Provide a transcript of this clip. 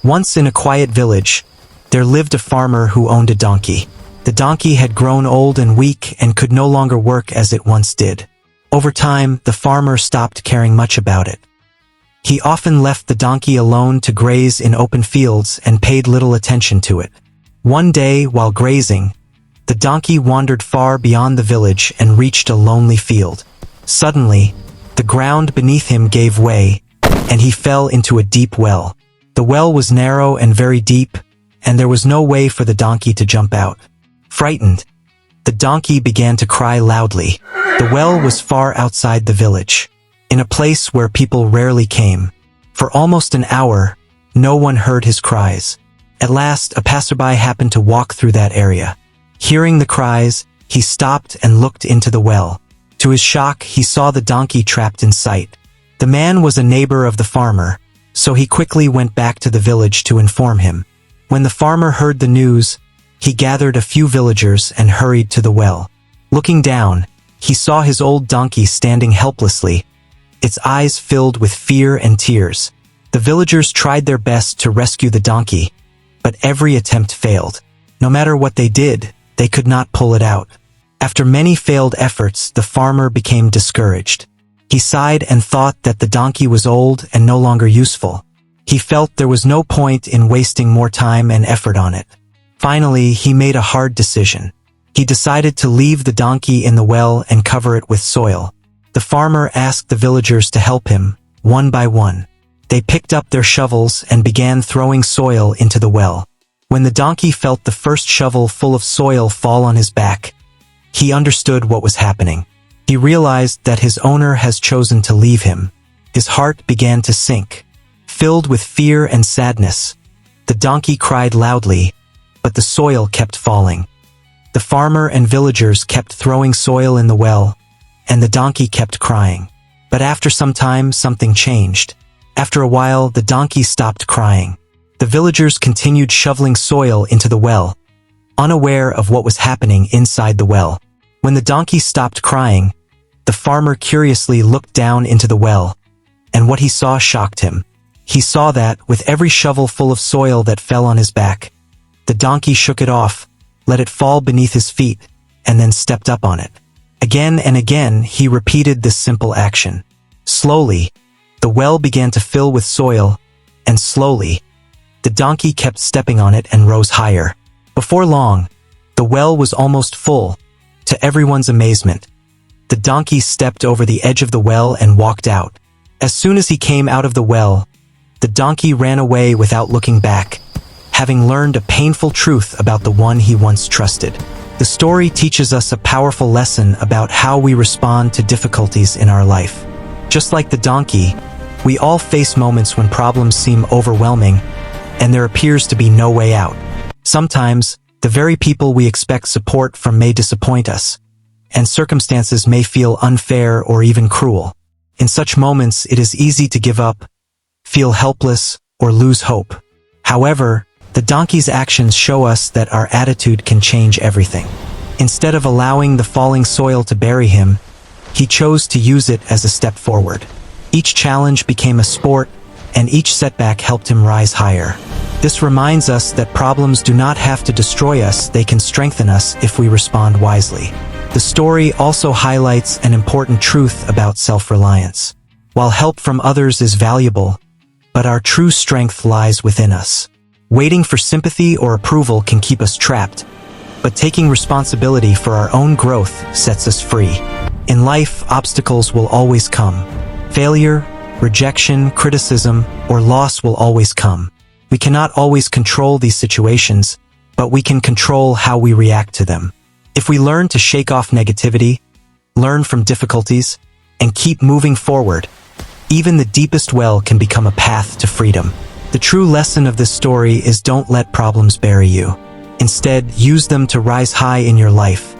Once in a quiet village, there lived a farmer who owned a donkey. The donkey had grown old and weak and could no longer work as it once did. Over time, the farmer stopped caring much about it. He often left the donkey alone to graze in open fields and paid little attention to it. One day, while grazing, the donkey wandered far beyond the village and reached a lonely field. Suddenly, the ground beneath him gave way, and he fell into a deep well. The well was narrow and very deep, and there was no way for the donkey to jump out. Frightened, the donkey began to cry loudly. The well was far outside the village, in a place where people rarely came. For almost an hour, no one heard his cries. At last, a passerby happened to walk through that area. Hearing the cries, he stopped and looked into the well. To his shock, he saw the donkey trapped in sight. The man was a neighbor of the farmer, so he quickly went back to the village to inform him. When the farmer heard the news, he gathered a few villagers and hurried to the well. Looking down, he saw his old donkey standing helplessly, its eyes filled with fear and tears. The villagers tried their best to rescue the donkey, but every attempt failed. No matter what they did, they could not pull it out. After many failed efforts, the farmer became discouraged. He sighed and thought that the donkey was old and no longer useful. He felt there was no point in wasting more time and effort on it. Finally, he made a hard decision. He decided to leave the donkey in the well and cover it with soil. The farmer asked the villagers to help him, one by one. They picked up their shovels and began throwing soil into the well. When the donkey felt the first shovel full of soil fall on his back, he understood what was happening. He realized that his owner has chosen to leave him. His heart began to sink. Filled with fear and sadness, the donkey cried loudly, but the soil kept falling. The farmer and villagers kept throwing soil in the well, and the donkey kept crying. But after some time, something changed. After a while, the donkey stopped crying. The villagers continued shoveling soil into the well, unaware of what was happening inside the well. When the donkey stopped crying, the farmer curiously looked down into the well, and what he saw shocked him. He saw that, with every shovel full of soil that fell on his back, the donkey shook it off, let it fall beneath his feet, and then stepped up on it. Again and again, he repeated this simple action. Slowly, the well began to fill with soil, and slowly, the donkey kept stepping on it and rose higher. Before long, the well was almost full. To everyone's amazement, the donkey stepped over the edge of the well and walked out. As soon as he came out of the well, the donkey ran away without looking back, having learned a painful truth about the one he once trusted. The story teaches us a powerful lesson about how we respond to difficulties in our life. Just like the donkey, we all face moments when problems seem overwhelming, and there appears to be no way out. Sometimes, the very people we expect support from may disappoint us, and circumstances may feel unfair or even cruel. In such moments, it is easy to give up, feel helpless, or lose hope. However, the donkey's actions show us that our attitude can change everything. Instead of allowing the falling soil to bury him, he chose to use it as a step forward. Each challenge became a sport, and each setback helped him rise higher. This reminds us that problems do not have to destroy us, they can strengthen us if we respond wisely. The story also highlights an important truth about self-reliance. While help from others is valuable, but our true strength lies within us. Waiting for sympathy or approval can keep us trapped, but taking responsibility for our own growth sets us free. In life, obstacles will always come. Failure, rejection, criticism, or loss will always come. We cannot always control these situations, but we can control how we react to them. If we learn to shake off negativity, learn from difficulties, and keep moving forward, even the deepest well can become a path to freedom. The true lesson of this story is don't let problems bury you. Instead, use them to rise high in your life.